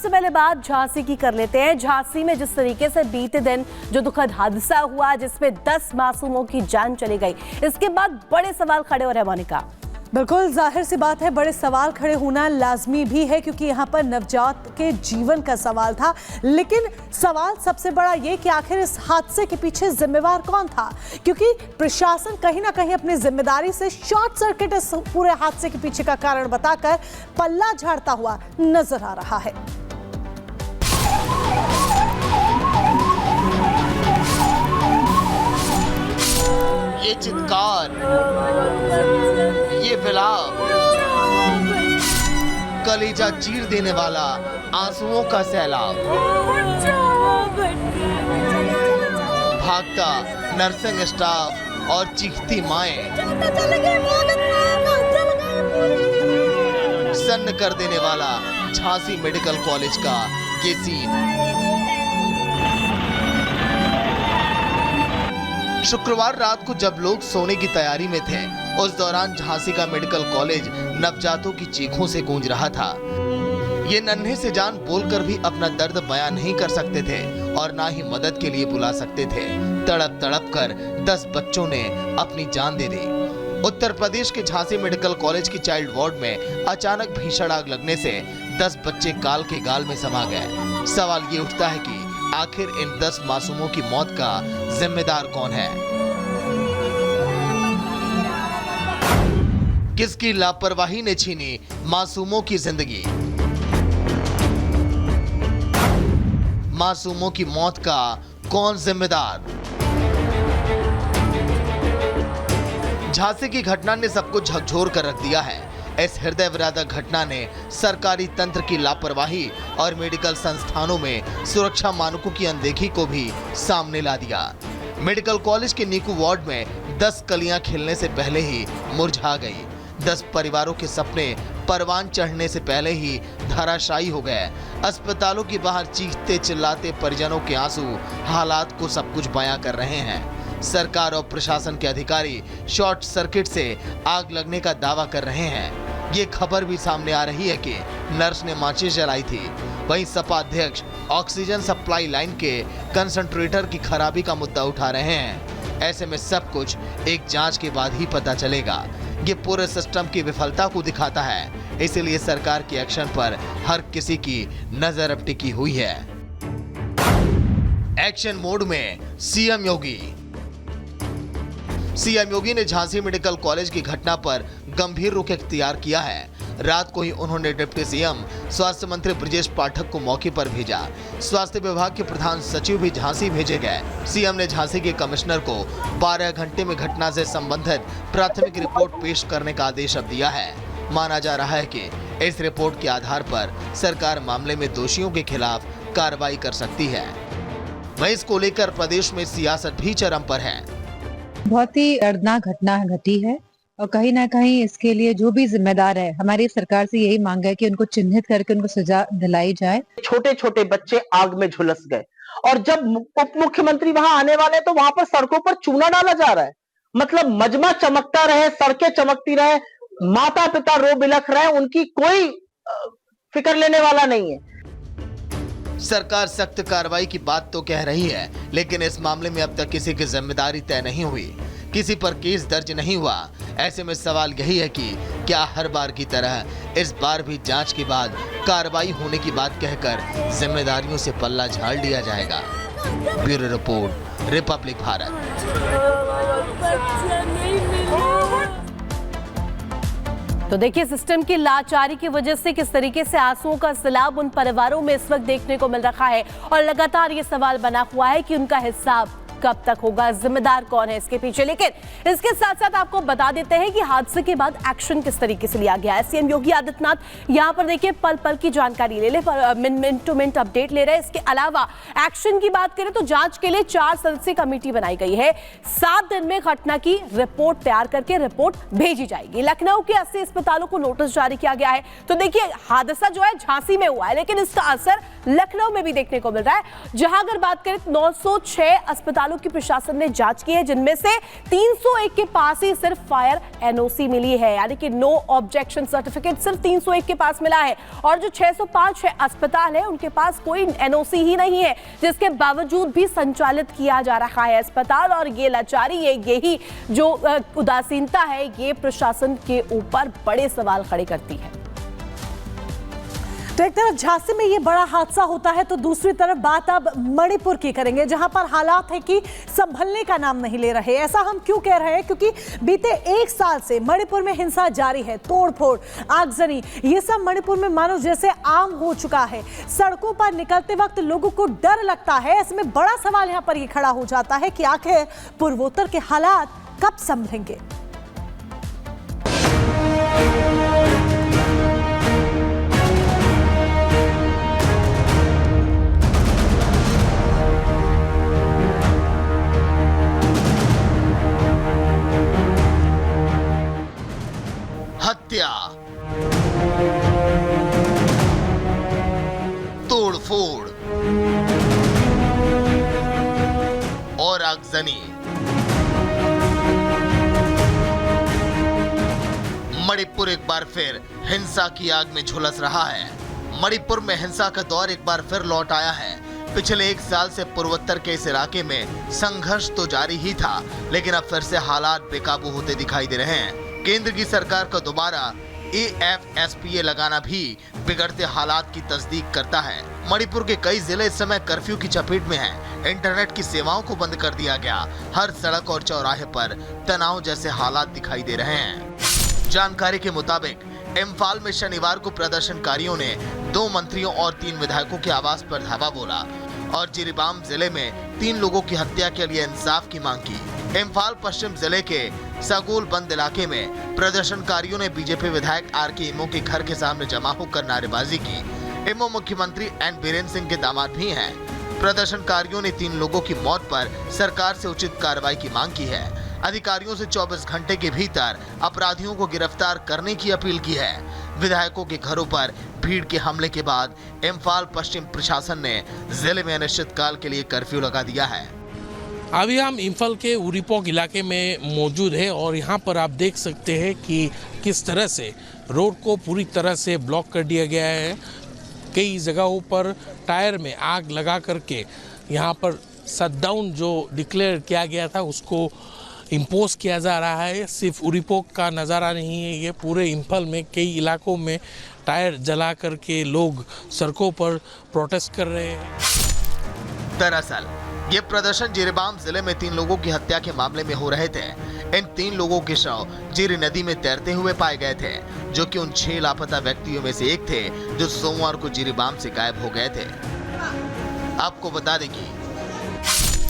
सबसे पहले बात झांसी की कर लेते हैं। झांसी में जिस तरीके से बीते दिन जो दुखद हादसा हुआ जिसमें 10 मासूमों की जान चली गई, इसके बाद बड़े सवाल खड़े हो रहे हैं मोनिका। बिल्कुल जाहिर सी बात है, बड़े सवाल खड़े होना लाजमी भी है क्योंकि यहाँ पर नवजात के जीवन का सवाल था। लेकिन सवाल सबसे बड़ा ये कि आखिर इस हादसे के पीछे जिम्मेवार कौन था, क्योंकि प्रशासन कहीं ना कहीं अपनी जिम्मेदारी से शॉर्ट सर्किट इस पूरे हादसे के पीछे का कारण बताकर पल्ला झाड़ता हुआ नजर आ रहा है। ये चित्कार, ये विलाप, कलेजा चीर देने वाला आंसुओं का सैलाब, भागता नर्सिंग स्टाफ और चीखती माएं, सन्न कर देने वाला झांसी मेडिकल कॉलेज का ये सीन। शुक्रवार रात को जब लोग सोने की तैयारी में थे, उस दौरान झांसी का मेडिकल कॉलेज नवजातों की चीखों से गूंज रहा था। ये नन्हे से जान बोलकर भी अपना दर्द बयान नहीं कर सकते थे और ना ही मदद के लिए बुला सकते थे। तड़प तड़प कर 10 बच्चों ने अपनी जान दे दी। उत्तर प्रदेश के झांसी मेडिकल कॉलेज की चाइल्ड वार्ड में अचानक भीषण आग लगने से 10 बच्चे काल के गाल में समा गए। सवाल ये उठता है कि आखिर इन 10 मासूमों की मौत का जिम्मेदार कौन है? किसकी लापरवाही ने छीनी मासूमों की जिंदगी? मासूमों की मौत का कौन जिम्मेदार? झांसी की घटना ने सबको झकझोर कर रख दिया है। इस हृदय विदारक घटना ने सरकारी तंत्र की लापरवाही और मेडिकल संस्थानों में सुरक्षा मानकों की अनदेखी को भी सामने ला दिया। मेडिकल कॉलेज के नीकू वार्ड में 10 कलियां खिलने से पहले ही मुरझा गई। 10 परिवारों के सपने परवान चढ़ने से पहले ही धराशायी हो गए। अस्पतालों के बाहर चीखते चिल्लाते परिजनों के आंसू हालात को सब कुछ बयां कर रहे हैं। सरकार और प्रशासन के अधिकारी शॉर्ट सर्किट से आग लगने का दावा कर रहे हैं। ये खबर भी सामने आ रही है कि नर्स ने माचिस जलाई थी। वहीं सपा अध्यक्ष ऑक्सीजन सप्लाई लाइन के कंसंट्रेटर की खराबी का मुद्दा उठा रहे हैं। ऐसे में सब कुछ एक जांच के बाद ही पता चलेगा। ये पूरे सिस्टम की विफलता को दिखाता है, इसलिए सरकार के एक्शन पर हर किसी की नजर अब टिकी हुई है। एक्शन मोड में सीएम योगी। सीएम योगी ने झांसी मेडिकल कॉलेज की घटना पर गंभीर रुख इख्तियार किया है। रात को ही उन्होंने डिप्टी सीएम स्वास्थ्य मंत्री ब्रजेश पाठक को मौके पर भेजा। स्वास्थ्य विभाग के प्रधान सचिव भी झांसी भेजे गए। सीएम ने झांसी के कमिश्नर को 12 घंटे में घटना से संबंधित प्राथमिक रिपोर्ट पेश करने का आदेश अब दिया है। माना जा रहा है कि इस रिपोर्ट के आधार पर सरकार मामले में दोषियों के खिलाफ कार्रवाई कर सकती है। वहीं इसको लेकर प्रदेश में सियासत भी चरम पर है। बहुत ही दर्दनाक घटना घटी है और कहीं ना कहीं इसके लिए जो भी जिम्मेदार है, हमारी सरकार से यही मांग है कि उनको चिन्हित करके उनको सजा दिलाई जाए। छोटे छोटे बच्चे आग में झुलस गए और जब उप मुख्यमंत्री वहां आने वाले तो वहां पर सड़कों पर चूना डाला जा रहा है। मतलब मजमा चमकता रहे, सड़कें चमकती रहे, माता पिता रो बिलख रहे, उनकी कोई फिक्र लेने वाला नहीं है। सरकार सख्त कार्रवाई की बात तो कह रही है, लेकिन इस मामले में अब तक किसी की जिम्मेदारी तय नहीं हुई, किसी पर केस दर्ज नहीं हुआ। ऐसे में सवाल यही है कि क्या हर बार की तरह इस बार भी जांच के बाद कार्रवाई होने की बात कहकर जिम्मेदारियों से पल्ला झाड़ लिया जाएगा? Bureau report, Republic Bharat. तो देखिए, सिस्टम की लाचारी की वजह से किस तरीके से आंसुओं का सैलाब उन परिवारों में इस वक्त देखने को मिल रहा है और लगातार ये सवाल बना हुआ है कि उनका हिसाब कब तक होगा, जिम्मेदार कौन है इसके पीछे। लेकिन इसके साथ साथ आपको बता देते हैं कि हादसे के बाद एक्शन किस तरीके से लिया गया है। सीएम योगी आदित्यनाथ यहां पर देखिए पल पल की जानकारी ले मिनट टू मिनट अपडेट ले रहे हैं। इसके अलावा एक्शन की बात करें तो जांच के लिए 4 सदस्यीय कमेटी बनाई गई है। 7 दिन में घटना की रिपोर्ट तैयार करके रिपोर्ट भेजी जाएगी। लखनऊ के 80 अस्पतालों को नोटिस जारी किया गया है। तो देखिए, हादसा जो है झांसी में हुआ है, लेकिन इसका असर लखनऊ में भी देखने को मिल रहा है, जहां अगर बात करें 906 अस्पतालों अस्पतालों की प्रशासन ने जांच की है, जिनमें से 301 के पास ही सिर्फ फायर एनओसी मिली है, यानी कि नो ऑब्जेक्शन सर्टिफिकेट सिर्फ 301 के पास मिला है। और जो 605 अस्पताल है उनके पास कोई एनओसी ही नहीं है, जिसके बावजूद भी संचालित किया जा रहा है अस्पताल। और ये लाचारी, यही जो उदासीनता है, ये प्रशासन के ऊपर बड़े सवाल खड़े करती है। तो एक तरफ झांसी में ये बड़ा हादसा होता है, तो दूसरी तरफ बात अब मणिपुर की करेंगे, जहां पर हालात है कि संभलने का नाम नहीं ले रहे। ऐसा हम क्यों कह रहे हैं? क्योंकि बीते 1 साल से मणिपुर में हिंसा जारी है, तोड़फोड़, आगजनी, ये सब मणिपुर में मानो जैसे आम हो चुका है। सड़कों पर निकलते वक्त लोगों को डर लगता है। ऐसे में बड़ा सवाल यहां पर ये खड़ा हो जाता है कि आखिर पूर्वोत्तर के हालात कब संभलेंगे। हत्या, तोड़फोड़ और आगजनी। मणिपुर एक बार फिर हिंसा की आग में झुलस रहा है। मणिपुर में हिंसा का दौर एक बार फिर लौट आया है। पिछले 1 साल से पूर्वोत्तर के इस इलाके में संघर्ष तो जारी ही था, लेकिन अब फिर से हालात बेकाबू होते दिखाई दे रहे हैं। केंद्र की सरकार का दोबारा AFSPA लगाना भी बिगड़ते हालात की तस्दीक करता है। मणिपुर के कई जिले इस समय कर्फ्यू की चपेट में हैं। इंटरनेट की सेवाओं को बंद कर दिया गया। हर सड़क और चौराहे पर तनाव जैसे हालात दिखाई दे रहे हैं। जानकारी के मुताबिक इम्फाल में शनिवार को प्रदर्शनकारियों ने 2 मंत्रियों और 3 विधायकों के आवास पर धावा बोला और जिरीबाम जिले में 3 लोगों की हत्या के लिए इंसाफ की मांग की। इम्फाल पश्चिम जिले के सगोल बंद इलाके में प्रदर्शनकारियों ने बीजेपी विधायक RK इमो के घर के सामने जमा होकर नारेबाजी की। इमो मुख्यमंत्री N बीरेन सिंह के दामाद भी हैं। प्रदर्शनकारियों ने 3 लोगों की मौत पर सरकार से उचित कार्रवाई की मांग की है। अधिकारियों से 24 घंटे के भीतर अपराधियों को गिरफ्तार करने की अपील की है। विधायकों के घरों पर भीड़ के हमले के बाद इम्फाल पश्चिम प्रशासन ने जिले में अनिश्चितकाल के लिए कर्फ्यू लगा दिया है। अभी हम इम्फाल के उरीपोक इलाके में मौजूद है और यहाँ पर आप देख सकते हैं कि किस तरह से रोड को पूरी तरह से ब्लॉक कर दिया गया है। कई जगहों पर टायर में आग लगा करके यहाँ पर शटडाउन जो डिक्लेयर किया गया था उसको इम्पोज किया जा रहा है। सिर्फ उरीपोक का नज़ारा नहीं है, ये पूरे इम्फाल में कई इलाकों में टायर जला करके लोग सड़कों पर प्रोटेस्ट कर रहे हैं। दरअसल ये प्रदर्शन जिरीबाम जिले में 3 लोगों की हत्या के मामले में हो रहे थे। इन 3 लोगों के शव जिरी नदी में तैरते हुए पाए गए थे, जो कि उन 6 लापता व्यक्तियों में से एक थे जो सोमवार को जिरीबाम से गायब हो गए थे। आपको बता दें कि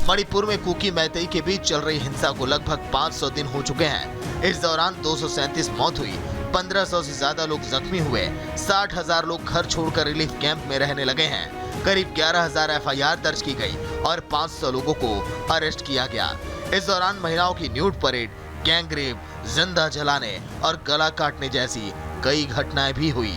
मणिपुर में कुकी मैतेई के बीच चल रही हिंसा को लगभग 500 दिन हो चुके हैं। इस दौरान 237 मौत हुई, 1500 से ज्यादा लोग जख्मी हुए, 60,000 लोग घर छोड़कर रिलीफ कैंप में रहने लगे हैं। करीब 11,000 FIR दर्ज की गई और 500 लोगों को अरेस्ट किया गया। इस दौरान महिलाओं की न्यूड परेड, गैंग रेप, जिंदा जलाने और गला काटने जैसी कई घटनाएं भी हुई।